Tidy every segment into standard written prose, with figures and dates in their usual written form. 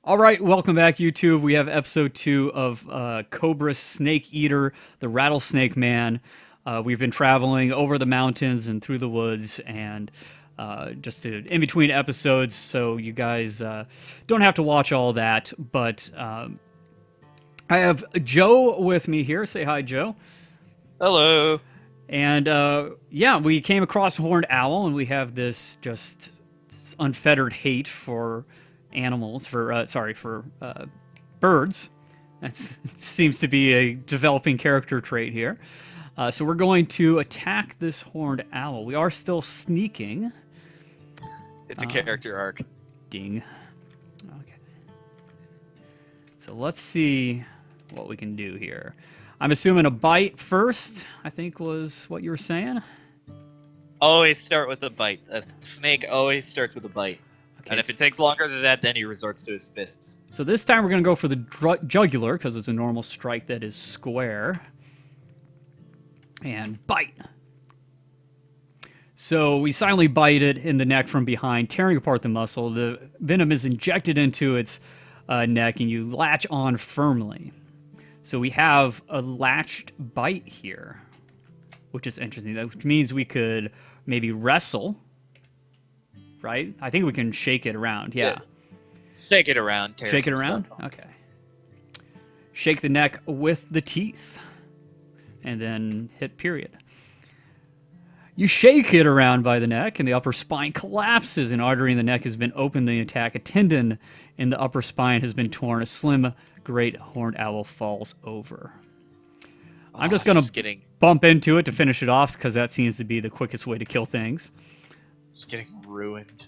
All right, welcome back, YouTube. We have episode 2 of Cobris Snakeeater, the Rattlesnake Man. We've been traveling over the mountains and through the woods, and in between episodes, so you guys don't have to watch all that. But I have Joe with me here. Say hi, Joe. Hello. And yeah, we came across a horned owl, and we have this unfettered hate for animals, for birds. That seems to be a developing character trait here. So we're going to attack this horned owl. We are still sneaking. It's a character arc. Ding. Okay. So let's see what we can do here. I'm assuming a bite first, I think was what you were saying. Always start with a bite. A snake always starts with a bite. Okay. And if it takes longer than that, then he resorts to his fists. So this time we're going to go for the jugular, because it's a normal strike that is square. And bite. So we silently bite it in the neck from behind, tearing apart the muscle. The venom is injected into its neck, and you latch on firmly. So we have a latched bite here, which is interesting. That means we could maybe wrestle, right? I think we can shake it around, yeah. Shake it around. Tear Shake it some around? stuff off. Okay. Shake the neck with the teeth, and then hit period. You shake it around by the neck, and the upper spine collapses. An artery in the neck has been opened in the attack. A tendon in the upper spine has been torn. A slim, great horned owl falls over. I'm just going to bump into it to finish it off, because that seems to be the quickest way to kill things. Just getting ruined.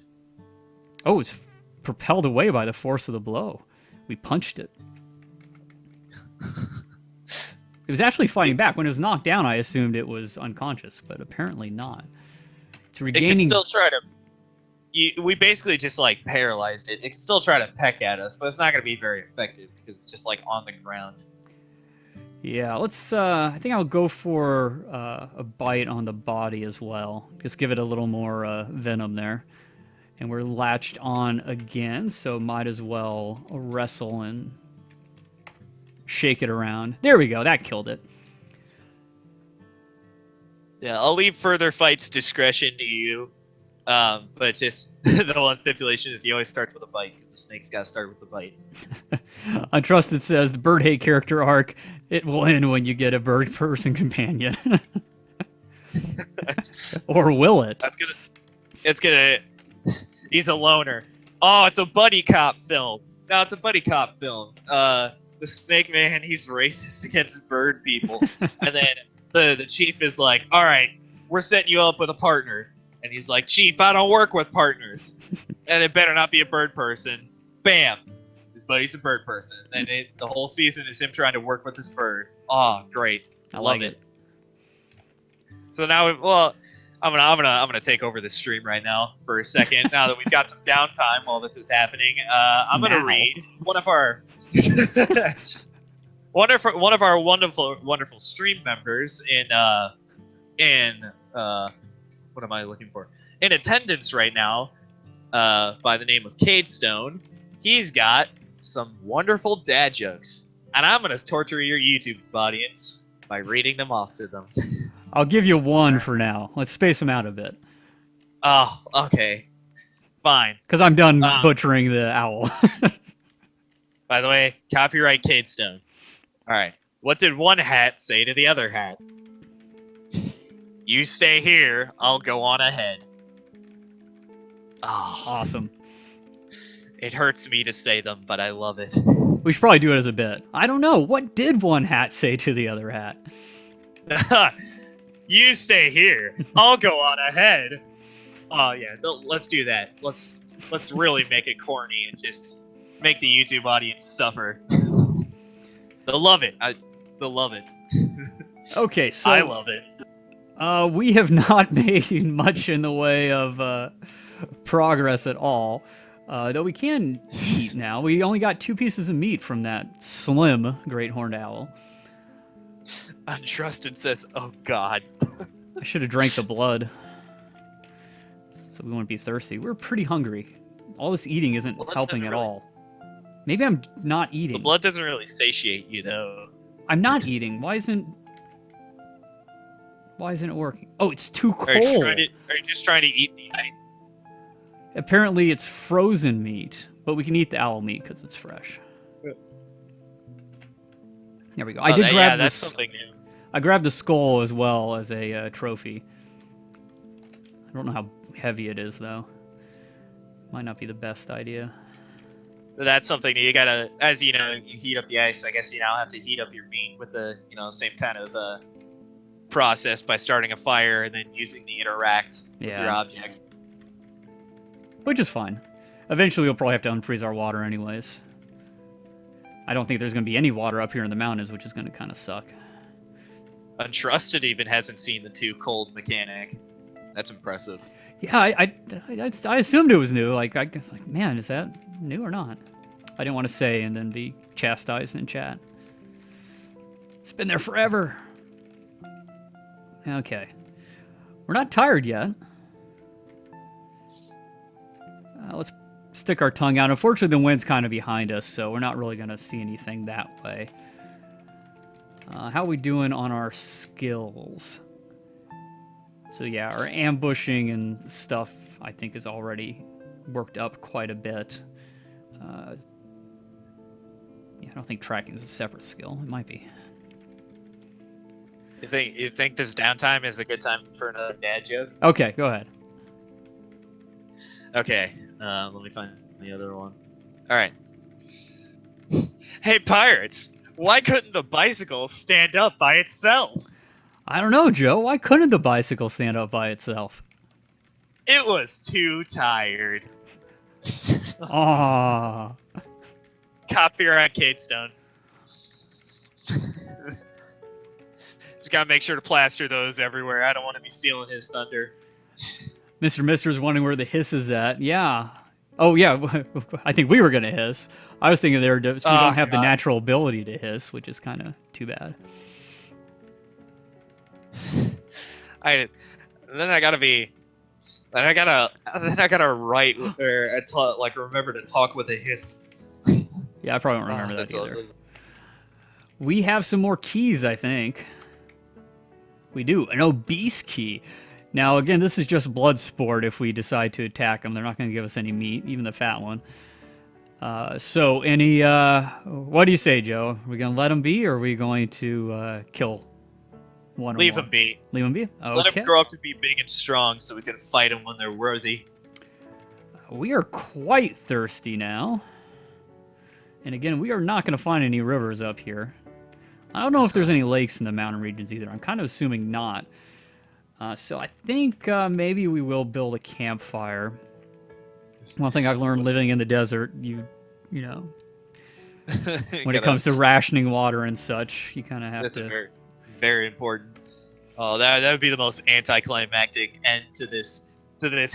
Oh, it's propelled away by the force of the blow. We punched it. It was actually fighting back. When it was knocked down, I assumed it was unconscious, but apparently not. It's regaining... It can still try to... we basically just, like, paralyzed it. It can still try to peck at us, but it's not going to be very effective, because it's just, like, on the ground. Yeah, let's... I think I'll go for a bite on the body as well. Just give it a little more venom there. And we're latched on again, so might as well wrestle and shake it around. There we go, that killed it. Yeah, I'll leave further fights discretion to you. But just the one stipulation is he always starts with a bite, because the snake's got to start with a bite. Untrusted says, the bird hate character arc, it will end when you get a bird person companion. Or will it? It's gonna... He's a loner. Oh, it's a buddy cop film. No, it's a buddy cop film. The Snake Man, he's racist against bird people. And then the chief is like, all right, we're setting you up with a partner. And he's like, Chief, I don't work with partners. And it better not be a bird person. Bam. His buddy's a bird person. And the whole season is him trying to work with this bird. Oh, great. I love it. So now, I'm gonna take over this stream right now for a second. Now that we've got some downtime while this is happening, I'm gonna read one of our one of our wonderful stream members in what am I looking for? In attendance right now, by the name of Cadestone. He's got some wonderful dad jokes, and I'm gonna torture your YouTube audience by reading them off to them. I'll give you one for now. Let's space them out a bit. Oh, okay. Fine. Because I'm done butchering the owl. By the way, copyright Cadestone. Alright. What did one hat say to the other hat? You stay here, I'll go on ahead. Oh, Awesome. it hurts me to say them, but I love it. We should probably do it as a bit. I don't know. What did one hat say to the other hat? You stay here, I'll go on ahead. Oh yeah, let's do that. Let's really make it corny and just make the YouTube audience suffer. They'll love it. They'll love it. Okay, so... I love it. We have not made much in the way of progress at all. Though we can eat now. We only got 2 pieces of meat from that slim great horned owl. Untrusted says, oh god. I should have drank the blood. So we won't be thirsty. We're pretty hungry. All this eating isn't helping at all. Maybe I'm not eating. The blood doesn't really satiate you, though. I'm not eating. Why isn't it working? Oh, it's too cold. Are you just trying to eat the ice? Apparently, it's frozen meat, but we can eat the owl meat because it's fresh. There we go. I did grab that's something new. I grabbed the skull as well as a trophy. I don't know how heavy it is, though. Might not be the best idea. That's something you gotta, as you know, you heat up the ice. I guess you now have to heat up your meat with the, same kind of process by starting a fire and then using the interact with your objects. Which is fine. Eventually, we'll probably have to unfreeze our water anyways. I don't think there's going to be any water up here in the mountains, which is going to kind of suck. Untrusted even hasn't seen the too cold mechanic. That's impressive. Yeah, I assumed it was new. Like, I was like, man, is that new or not? I didn't want to say and then be chastised in chat. It's been there forever. Okay. We're not tired yet. Let's stick our tongue out. Unfortunately, the wind's kind of behind us, so we're not really going to see anything that way. How are we doing on our skills? So yeah, our ambushing and stuff, I think, is already worked up quite a bit. Yeah, I don't think tracking is a separate skill. It might be. You think this downtime is a good time for another dad joke? Okay, go ahead. Okay, let me find the other one. All right. Hey, pirates! Why couldn't the bicycle stand up by itself? I don't know, Joe. Why couldn't the bicycle stand up by itself? It was too tired. Aww. Copyright Kate Stone. Just gotta make sure to plaster those everywhere. I don't want to be stealing his thunder. Mr. Mister's wondering where the hiss is at. Yeah. Oh, yeah. I think we were going to hiss. I was thinking we don't have the natural ability to hiss, which is kind of too bad. Then I gotta write or remember to talk with a hiss. Yeah, I probably don't remember that either. We have some more keys, I think. We do. An obese key. Now, again, this is just blood sport if we decide to attack them. They're not going to give us any meat, even the fat one. So, what do you say, Joe? Are we going to let them be, or are we going to kill one? Leave them be. Leave them be? Okay. Let them grow up to be big and strong so we can fight them when they're worthy. We are quite thirsty now. And again, we are not going to find any rivers up here. I don't know if there's any lakes in the mountain regions either. I'm kind of assuming not. So I think maybe we will build a campfire. One thing I've learned living in the desert, you know, when it comes to rationing water and such, you kind of have to. Very, very important. Oh, that would be the most anticlimactic end to this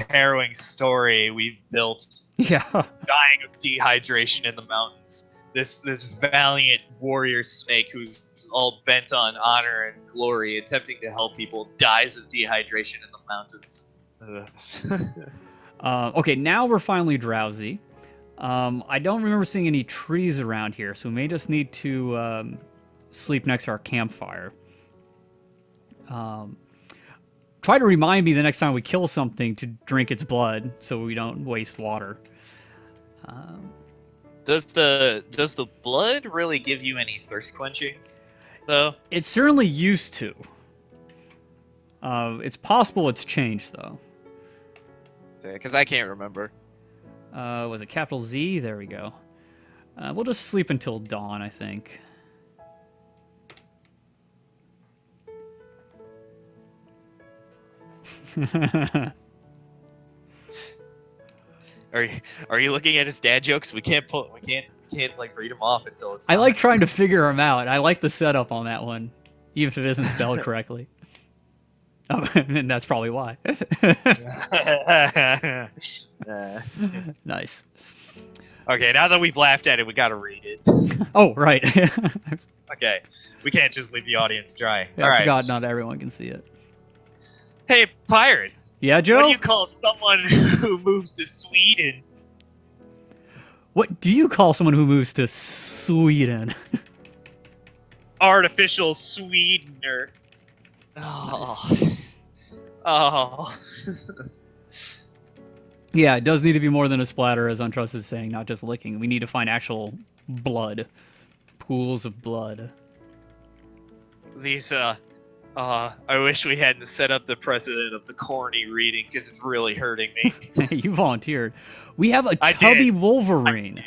harrowing story we've built. Yeah. Dying of dehydration in the mountains. This valiant warrior snake who's all bent on honor and glory, attempting to help people, dies of dehydration in the mountains. Okay, now we're finally drowsy. I don't remember seeing any trees around here, so we may just need to sleep next to our campfire. Try to remind me the next time we kill something to drink its blood so we don't waste water. Does the blood really give you any thirst quenching, though? It certainly used to. It's possible it's changed, though. Because I can't remember. Was it capital Z? There we go. We'll just sleep until dawn, I think. Are you looking at his dad jokes? We can't like read them off until it's. I like trying to figure them out. I like the setup on that one, even if it isn't spelled correctly. Oh, and that's probably why. Nice. Okay, now that we've laughed at it, we gotta read it. Oh, right. Okay, we can't just leave the audience dry. Yeah, All I right. forgot not everyone can see it. Hey, pirates! Yeah, Joe? What do you call someone who moves to Sweden? What do you call someone who moves to Sweden? Artificial sweetener. Oh. Oh. Yeah, it does need to be more than a splatter, as Untrust is saying, not just licking. We need to find actual blood. Pools of blood. These, I wish we hadn't set up the precedent of the corny reading, because it's really hurting me. You volunteered. We have a I chubby did. Wolverine.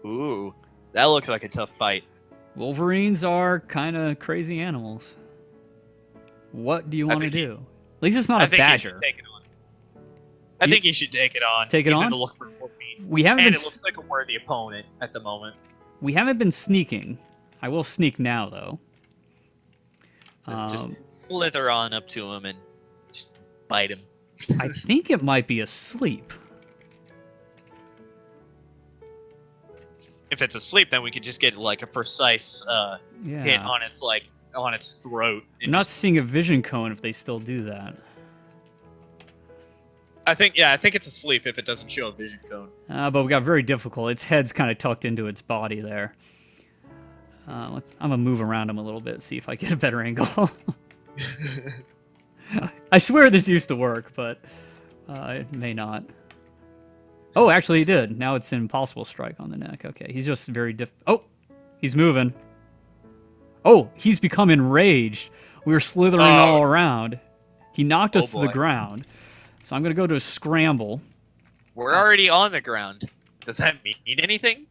Ooh, that looks like a tough fight. Wolverines are kind of crazy animals. What do you want to do? At least it's not a badger. I think you should take it on. Take it on? To look for more meat. We haven't And been it looks like a worthy opponent at the moment. we haven't been sneaking. I will sneak now, though. Just slither on up to him and just bite him. I think it might be asleep. If it's asleep, then we could just get like a precise hit on its on its throat. I'm not seeing a vision cone if they still do that. I think it's asleep if it doesn't show a vision cone. But we got very difficult. Its head's kind of tucked into its body there. I'm gonna move around him a little bit, see if I get a better angle. I swear this used to work, but it may not. Oh, actually, he did. Now it's an impossible strike on the neck. Okay, he's just very Oh, he's moving. Oh, he's become enraged. We were slithering all around. He knocked us to the ground. So I'm going to go to a scramble. We're already on the ground. Does that mean anything?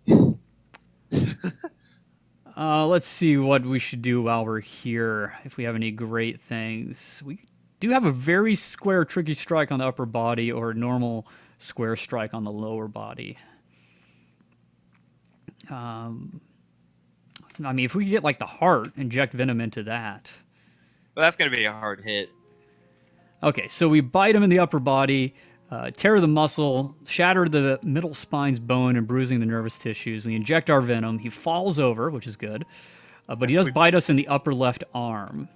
Let's see what we should do while we're here, if we have any great things. We do have a very square, tricky strike on the upper body, or a normal square strike on the lower body. I mean, if we could get, like, the heart, inject venom into that. Well, that's going to be a hard hit. Okay, so we bite him in the upper body, tear the muscle, shatter the middle spine's bone, and bruising the nervous tissues. We inject our venom. He falls over, which is good, but he does bite us in the upper left arm,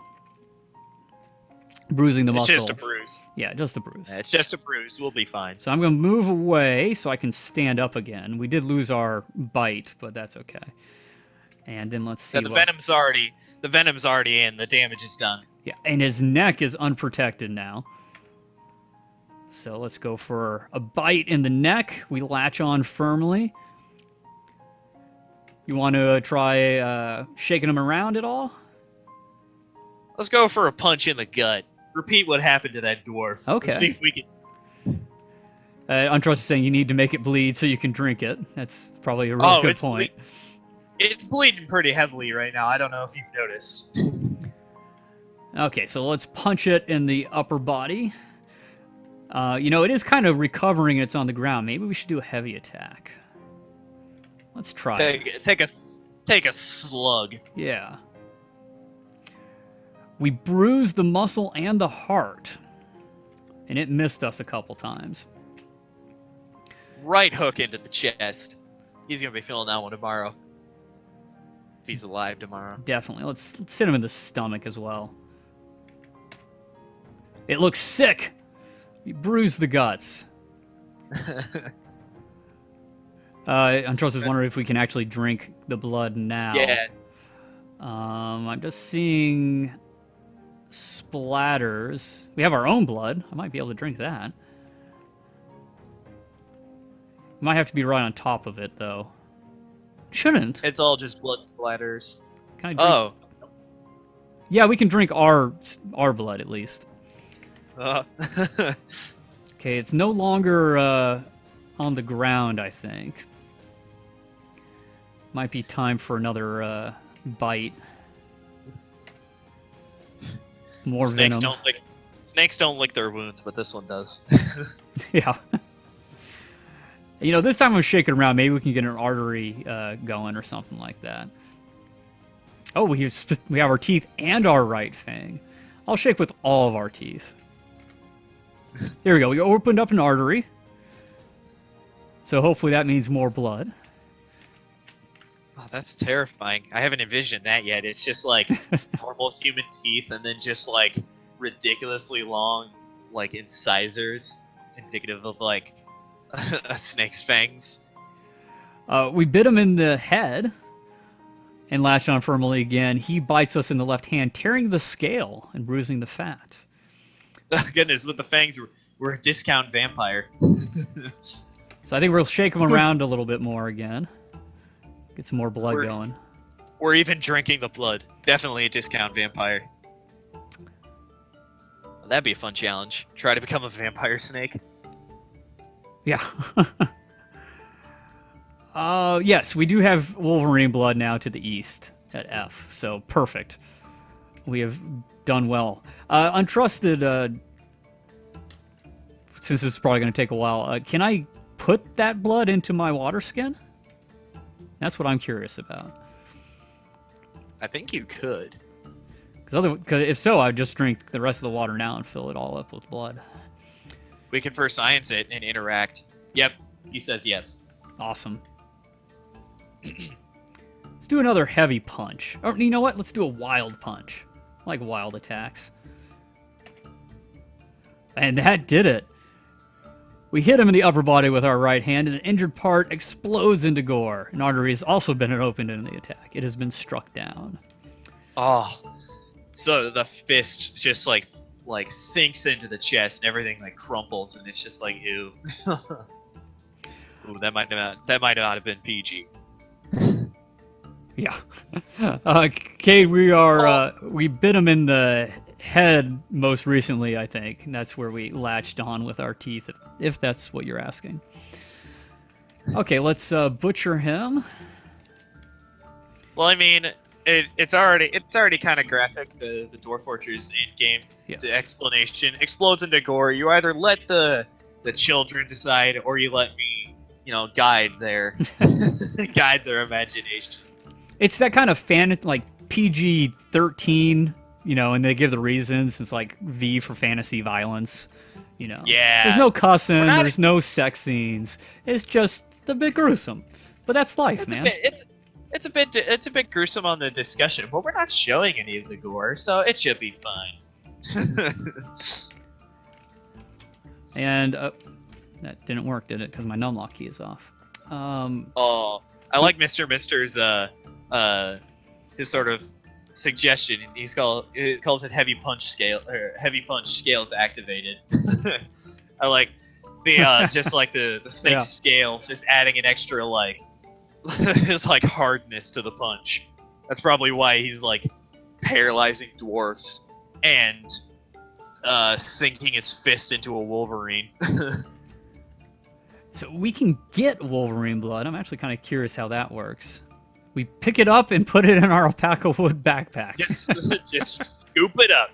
bruising the muscle. It's just a bruise. Yeah, just a bruise. It's just a bruise. We'll be fine. So I'm going to move away so I can stand up again. We did lose our bite, but that's okay. And then let's see. So the venom's already in. The damage is done. Yeah, and his neck is unprotected now. So let's go for a bite in the neck. We latch on firmly. You want to try shaking him around at all? Let's go for a punch in the gut. Repeat what happened to that dwarf. Okay. Let's see if we can. Untrust is saying you need to make it bleed so you can drink it. That's probably a really good point. It's bleeding pretty heavily right now. I don't know if you've noticed. Okay, so let's punch it in the upper body. It is kind of recovering and it's on the ground. Maybe we should do a heavy attack. Let's try it. Take a slug. Yeah. We bruised the muscle and the heart, and it missed us a couple times. Right hook into the chest. He's going to be feeling that one tomorrow. If he's alive tomorrow. Definitely. Let's hit him in the stomach as well. It looks sick. We bruised the guts. Untrust was wondering if we can actually drink the blood now. Yeah. I'm just seeing splatters. We have our own blood. I might be able to drink that. Might have to be right on top of it, though. Shouldn't. It's all just blood splatters. Can I drink? Oh. Yeah, we can drink our blood, at least. Okay, it's no longer on the ground, I think. Might be time for another bite. More venom. Snakes don't lick their wounds, but this one does. Yeah. This time I'm shaking around. Maybe we can get an artery going or something like that. Oh, we have our teeth and our right fang. I'll shake with all of our teeth. There we go. We opened up an artery. So hopefully that means more blood. Oh, that's terrifying. I haven't envisioned that yet. It's just like normal human teeth and then just like ridiculously long like incisors, indicative of like a snake's fangs. We bit him in the head and latch on firmly again. He bites us in the left hand, tearing the scale and bruising the fat. Oh, goodness, with the fangs, we're a discount vampire. So I think we'll shake him around a little bit more again. Get some more blood going. We're even drinking the blood. Definitely a discount vampire. Well, that'd be a fun challenge. Try to become a vampire snake. Yeah. Yes, we do have Wolverine blood now to the east at F, so perfect. We have done well. Untrusted, since this is probably going to take a while, can I put that blood into my water skin? That's what I'm curious about. I think you could. Because if so, I'd just drink the rest of the water now and fill it all up with blood. We can first science it and interact. Yep, he says yes. Awesome. Let's do another heavy punch. Or you know what? Let's do a wild punch. I like wild attacks. And that did it. We hit him in the upper body with our right hand, and the injured part explodes into gore. An artery has also been opened in the attack. It has been struck down. Oh, so the fist just like sinks into the chest, and everything like crumples, and it's just like ew. Ooh, that might not have been PG. Yeah. Cade, we bit him in the head most recently, I think. And that's where we latched on with our teeth, if that's what you're asking. Okay, let's butcher him. Well, I mean, it's already kind of graphic. The Dwarf Fortress in-game the explanation explodes into gore. You either let the children decide, or you let me, guide their imaginations. It's that kind of PG-13, and they give the reasons. It's like V for fantasy violence, Yeah. There's no cussing, there's no sex scenes. It's just a bit gruesome. But that's life, man. It's a bit gruesome on the discussion, but we're not showing any of the gore, so it should be fine. And that didn't work, did it? Because my numlock key is off. I like Mr. Mister's his sort of suggestion. He calls it heavy punch scale, or heavy punch scales activated. I like the just like the snake's scales, just adding an extra just like hardness to the punch. That's probably why he's like paralyzing dwarfs and sinking his fist into a Wolverine. So we can get Wolverine blood. I'm actually kind of curious how that works. We pick it up and put it in our alpaca wood backpack. Just scoop it up.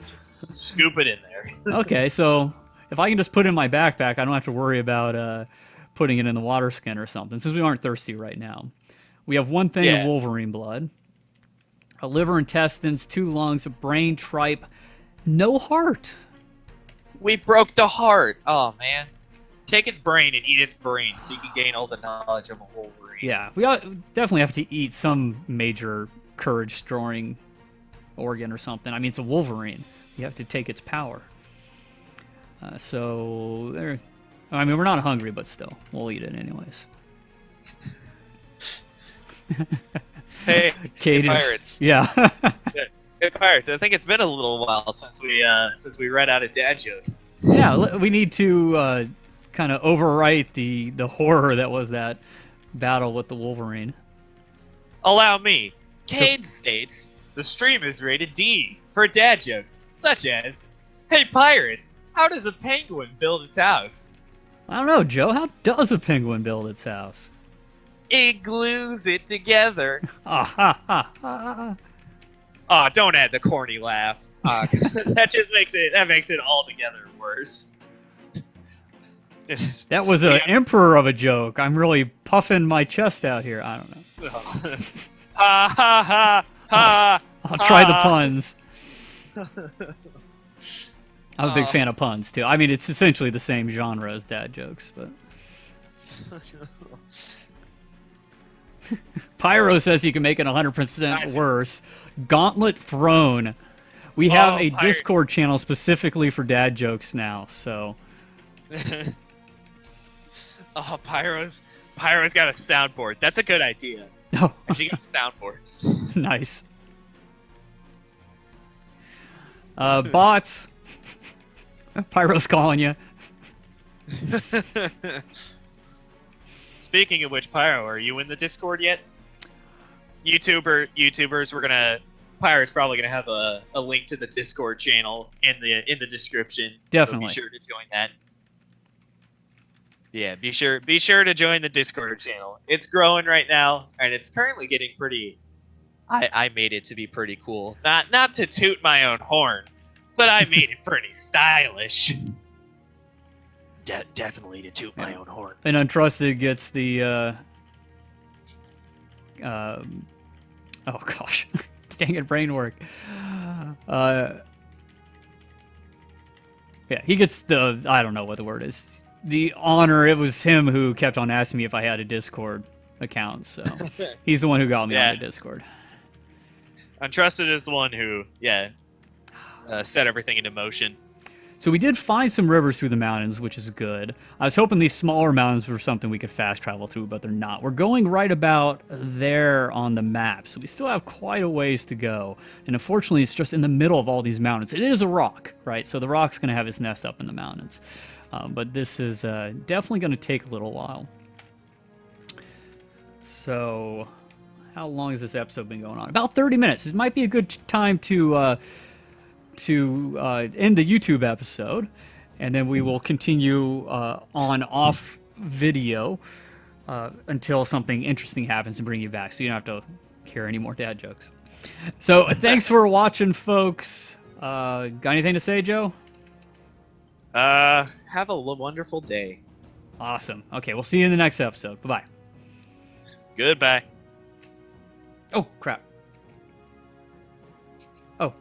Scoop it in there. Okay, so if I can just put it in my backpack, I don't have to worry about putting it in the water skin or something, since we aren't thirsty right now. We have one thing of Wolverine blood. A liver, intestines, 2 lungs, a brain, tripe, no heart. We broke the heart. Oh, man. Take its brain and eat its brain so you can gain all the knowledge of a Wolverine. Yeah, we definitely have to eat some major courage-storing organ or something. I mean, it's a Wolverine. You have to take its power. So, there. I mean, we're not hungry, but still. We'll eat it anyways. Hey, pirates. Yeah. Hey, pirates. I think it's been a little while since we read out a dad joke. Yeah, we need to kind of overwrite the horror that was that battle with the Wolverine. Allow me. Cade states, the stream is rated D for dad jokes, such as, hey pirates, how does a penguin build its house? I don't know, Joe. How does a penguin build its house? It glues it together. Ha ha ha. Oh, don't add the corny laugh. That just makes it altogether worse. That was an emperor of a joke. I'm really puffing my chest out here. I don't know. Ha ha ha ha. I'll try the puns. I'm a big fan of puns too. I mean, it's essentially the same genre as dad jokes, but. Pyro says you can make it 100% worse. Gauntlet Throne. We have a Discord channel specifically for dad jokes now, so. Oh, Pyro's got a soundboard. That's a good idea. Oh, She got a soundboard. nice. Bots. Pyro's calling you. Speaking of which, Pyro, are you in the Discord yet? YouTubers, Pirate's probably gonna have a link to the Discord channel in the description. Definitely. So be sure to join that. Yeah, be sure to join the Discord channel. It's growing right now, and it's currently getting pretty. I made it to be pretty cool. Not to toot my own horn, but I made it pretty stylish. Definitely to toot my own horn. And Untrusted gets the. Oh gosh, dang it, brain work. Yeah, he gets the. I don't know what the word is. The honor. It was him who kept on asking me if I had a Discord account, so he's the one who got me on the Discord. Untrusted is the one who, set everything into motion. So we did find some rivers through the mountains, which is good. I was hoping these smaller mountains were something we could fast travel through, but they're not. We're going right about there on the map, so we still have quite a ways to go. And unfortunately, it's just in the middle of all these mountains. It is a rock, right? So the rock's going to have its nest up in the mountains. But this is definitely going to take a little while. So how long has this episode been going on? About 30 minutes. This might be a good time to end the YouTube episode, and then we will continue on off video until something interesting happens and bring you back, so you don't have to hear any more dad jokes. So thanks for watching, folks. Got anything to say, Joe? Have a wonderful day. Awesome. Okay, we'll see you in the next episode. Bye-bye. Goodbye. Oh, crap. Oh.